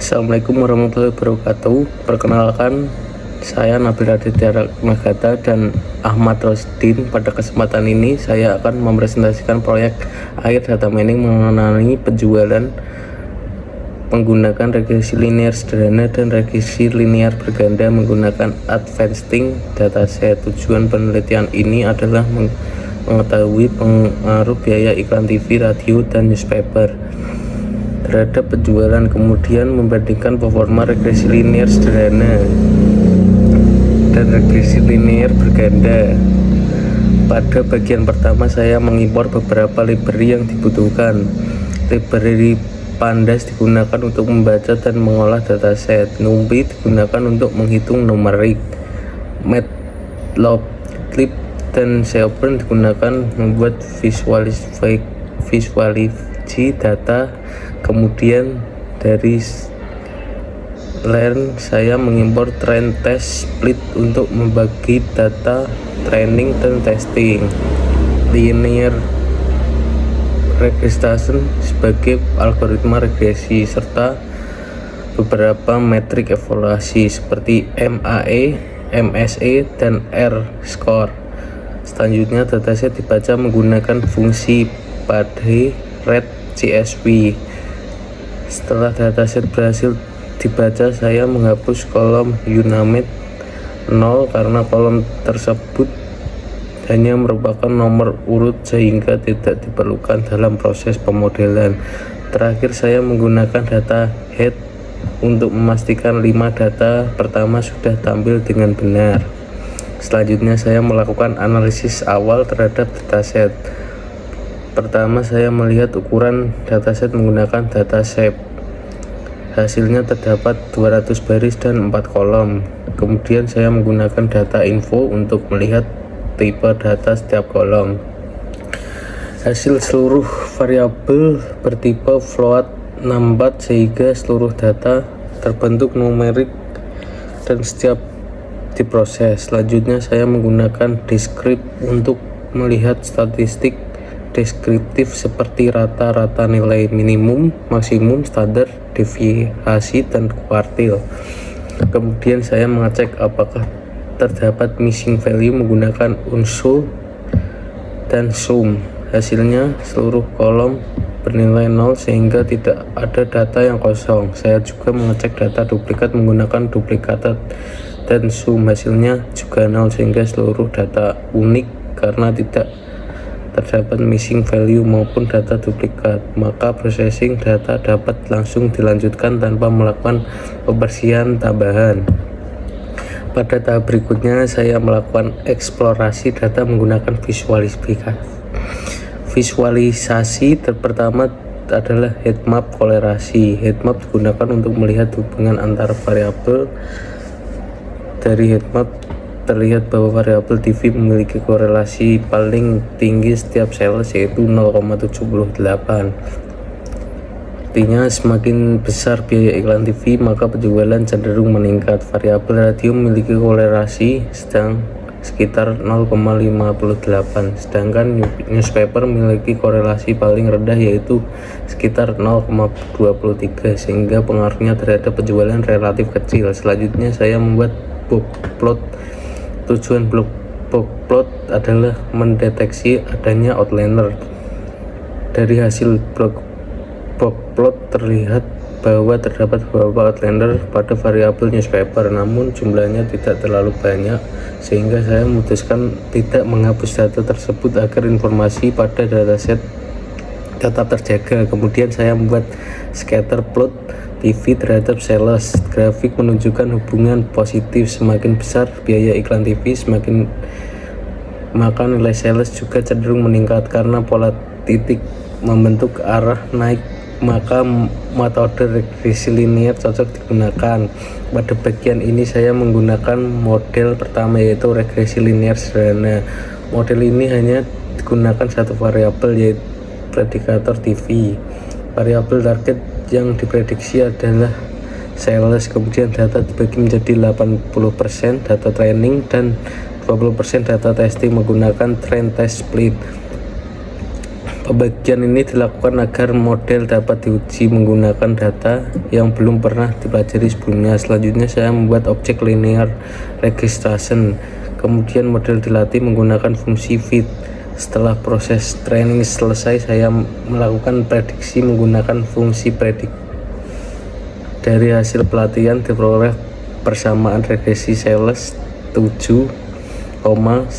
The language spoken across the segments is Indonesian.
Assalamualaikum warahmatullahi wabarakatuh. Perkenalkan, saya Nabil Raditya Magata dan Ahmad Rosdin. Pada kesempatan ini saya akan mempresentasikan proyek akhir data mining mengenai penjualan menggunakan regresi linear sederhana dan regresi linear berganda menggunakan advancing dataset. Tujuan penelitian ini adalah mengetahui pengaruh biaya iklan TV, radio, dan newspaper terhadap penjualan, kemudian membandingkan performa regresi linear sederhana dan regresi linear berganda. Pada bagian pertama saya mengimpor beberapa library yang dibutuhkan. Library Pandas digunakan untuk membaca dan mengolah dataset. NumPy digunakan untuk menghitung numerik. Matplotlib dan Seoborn digunakan membuat visualisasi data. Kemudian dari Learn saya mengimpor Trend Test Split untuk membagi data training dan testing. Linear Regression sebagai algoritma regresi serta beberapa metrik evaluasi seperti MAE, MSE, dan R-score. Selanjutnya dataset dibaca menggunakan fungsi PADHE read CSV. Setelah dataset berhasil dibaca, saya menghapus kolom Uname 0 karena kolom tersebut hanya merupakan nomor urut sehingga tidak diperlukan dalam proses pemodelan. Terakhir saya menggunakan data head untuk memastikan 5 data pertama sudah tampil dengan benar. Selanjutnya saya melakukan analisis awal terhadap dataset. Pertama saya melihat ukuran dataset menggunakan data shape. Hasilnya terdapat 200 baris dan 4 kolom. Kemudian saya menggunakan data info untuk melihat tipe data setiap kolom. Hasil seluruh variabel bertipe float 64 sehingga seluruh data terbentuk numerik dan setiap diproses. Selanjutnya saya menggunakan descript untuk melihat statistik deskriptif seperti rata-rata nilai minimum, maksimum, standar, deviasi, dan kuartil. Kemudian saya mengecek apakah terdapat missing value menggunakan unsur dan sum. Hasilnya seluruh kolom bernilai 0 sehingga tidak ada data yang kosong. Saya juga mengecek data duplikat menggunakan duplicated dan sum. Hasilnya juga 0 sehingga seluruh data unik karena tidak terdapat missing value maupun data duplikat. Maka processing data dapat langsung dilanjutkan tanpa melakukan pembersihan tambahan. Pada tahap berikutnya saya melakukan eksplorasi data menggunakan visualisasi. Pertama adalah heatmap kolerasi. Heatmap digunakan untuk melihat hubungan antar variabel. Dari heatmap terlihat bahwa variabel TV memiliki korelasi paling tinggi setiap sales yaitu 0,78. Artinya semakin besar biaya iklan TV maka penjualan cenderung meningkat. Variabel radio memiliki korelasi sedang sekitar 0,58, sedangkan newspaper memiliki korelasi paling rendah yaitu sekitar 0,23 sehingga pengaruhnya terhadap penjualan relatif kecil. Selanjutnya saya membuat boxplot. Tujuan boxplot adalah mendeteksi adanya outlier. Dari hasil boxplot terlihat bahwa terdapat beberapa outlier pada variabel newspaper, namun jumlahnya tidak terlalu banyak sehingga saya memutuskan tidak menghapus data tersebut agar informasi pada dataset tetap terjaga. Kemudian saya membuat scatter plot TV terhadap sales. Grafik menunjukkan hubungan positif. Semakin besar biaya iklan TV, maka nilai sales juga cenderung meningkat karena pola titik membentuk arah naik. Maka metode regresi linear cocok digunakan. Pada bagian ini saya menggunakan model pertama yaitu regresi linear sederhana. Model ini hanya digunakan satu variabel yaitu predikator TV. Variabel target yang diprediksi adalah sales. Kemudian data dibagi menjadi 80% data training dan 20% data testing menggunakan trend test split. Pembagian ini dilakukan agar model dapat diuji menggunakan data yang belum pernah dipelajari sebelumnya. Selanjutnya saya membuat objek linear regression, kemudian model dilatih menggunakan fungsi fit. Setelah proses training selesai, saya melakukan prediksi menggunakan fungsi predik. Dari hasil pelatihan diperoleh persamaan regresi sales 7,120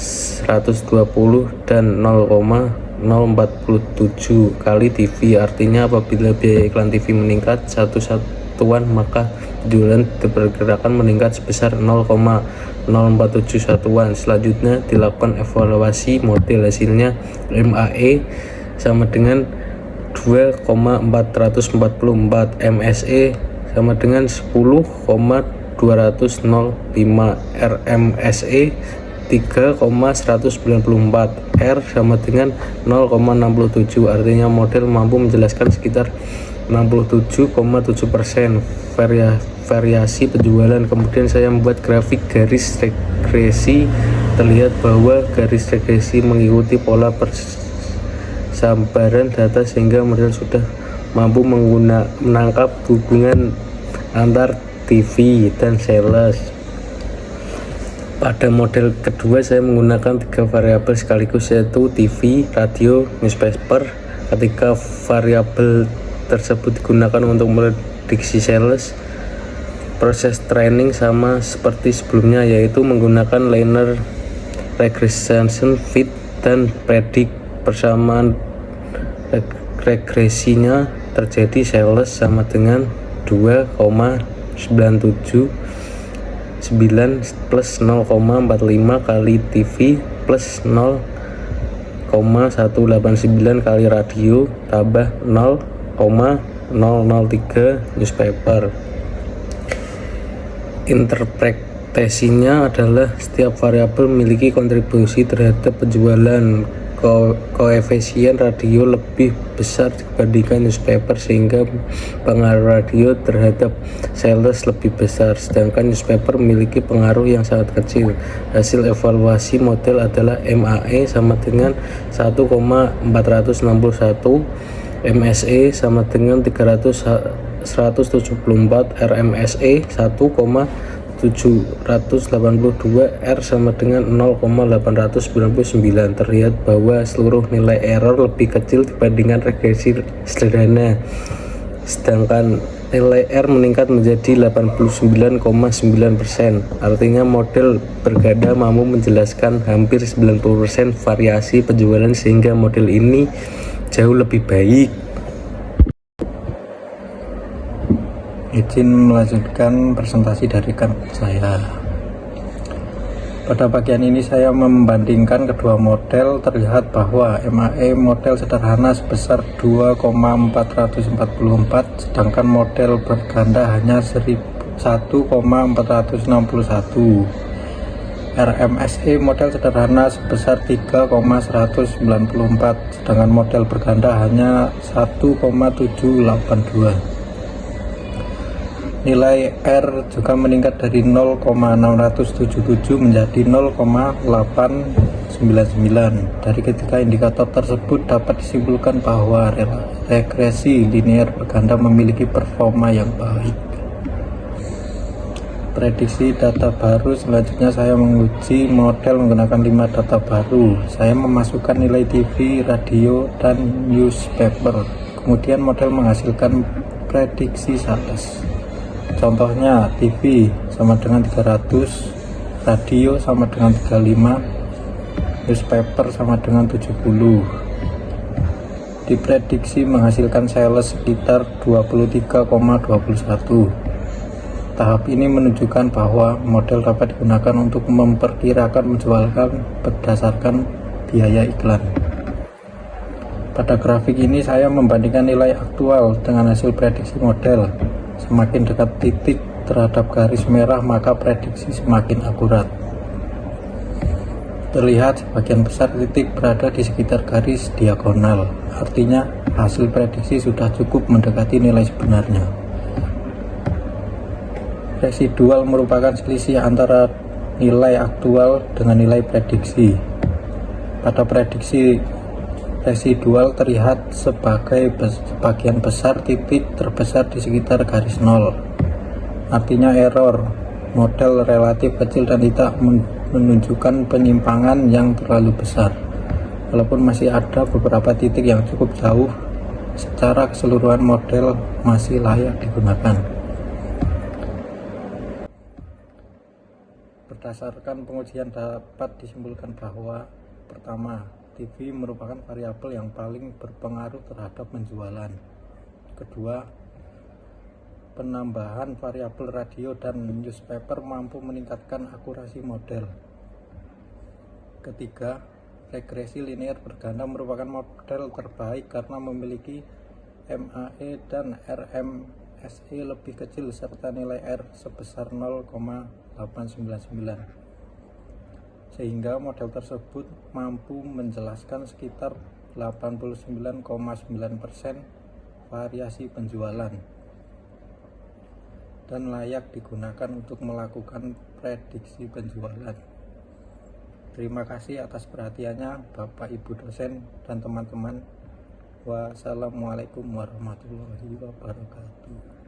dan 0,047 kali TV. Artinya apabila biaya iklan TV meningkat 1 satuan, maka penjualan diperkirakan meningkat sebesar 0,047 satuan. Selanjutnya dilakukan evaluasi model, hasilnya MAE sama dengan 2,444, MSE sama dengan 10,205, RMSE 3,194, R sama dengan 0,67. Artinya model mampu menjelaskan sekitar 67,7% variasi penjualan. Kemudian saya membuat grafik garis regresi. Terlihat bahwa garis regresi mengikuti pola persambaran data sehingga model sudah mampu menangkap hubungan antar TV dan sales. Pada model kedua saya menggunakan 3 variabel sekaligus, yaitu TV, radio, newspaper. Ketika variabel tersebut digunakan untuk prediksi sales, proses training sama seperti sebelumnya, yaitu menggunakan linear regression, fit, dan predik. Persamaan regresinya terjadi sales sama dengan 2,979 plus 0,45 kali TV plus 0,189 kali radio tambah 0,003 newspaper. Interpretasinya adalah setiap variabel memiliki kontribusi terhadap penjualan. Koefisien radio lebih besar dibandingkan newspaper sehingga pengaruh radio terhadap sales lebih besar, sedangkan newspaper memiliki pengaruh yang sangat kecil. Hasil evaluasi model adalah MAE sama dengan 1,461, MSE sama dengan 174, RMSE 1,782, R sama dengan 0,899. Terlihat bahwa seluruh nilai error lebih kecil dibandingkan regresi sederhana, sedangkan nilai R meningkat menjadi 89,9%. Artinya model berganda mampu menjelaskan hampir 90% variasi penjualan sehingga model ini jauh lebih baik. Izin melanjutkan presentasi dari rekan saya. Pada bagian ini saya membandingkan kedua model. Terlihat bahwa MAE model sederhana sebesar 2,444, sedangkan model berganda hanya 1,461. RMSE model sederhana sebesar 3,194, sedangkan model berganda hanya 1,782. Nilai R juga meningkat dari 0,677 menjadi 0,899. Dari ketiga indikator tersebut dapat disimpulkan bahwa regresi linear berganda memiliki performa yang baik. Prediksi data baru. Selanjutnya saya menguji model menggunakan 5 data baru. Saya memasukkan nilai TV, radio, dan newspaper. Kemudian model menghasilkan prediksi sales. Contohnya TV sama dengan 300, radio sama dengan 35, newspaper sama dengan 70. Diprediksi menghasilkan sales sekitar 23,21. Tahap ini menunjukkan bahwa model dapat digunakan untuk memperkirakan penjualan berdasarkan biaya iklan. Pada grafik ini saya membandingkan nilai aktual dengan hasil prediksi model. Semakin dekat titik terhadap garis merah, maka prediksi semakin akurat. Terlihat sebagian besar titik berada di sekitar garis diagonal, artinya hasil prediksi sudah cukup mendekati nilai sebenarnya. Residual merupakan selisih antara nilai aktual dengan nilai prediksi. Pada prediksi residual terlihat sebagai sebagian besar titik terbesar di sekitar garis nol. Artinya error model relatif kecil dan tidak menunjukkan penyimpangan yang terlalu besar. Walaupun masih ada beberapa titik yang cukup jauh, secara keseluruhan model masih layak digunakan. Berdasarkan pengujian dapat disimpulkan bahwa pertama, TV merupakan variabel yang paling berpengaruh terhadap penjualan. Kedua, penambahan variabel radio dan newspaper mampu meningkatkan akurasi model. Ketiga, regresi linear berganda merupakan model terbaik karena memiliki MAE dan RMSE lebih kecil serta nilai R sebesar 0,899. Sehingga model tersebut mampu menjelaskan sekitar 89,9% variasi penjualan dan layak digunakan untuk melakukan prediksi penjualan. Terima kasih atas perhatiannya Bapak Ibu dosen dan teman-teman. Wassalamualaikum warahmatullahi wabarakatuh.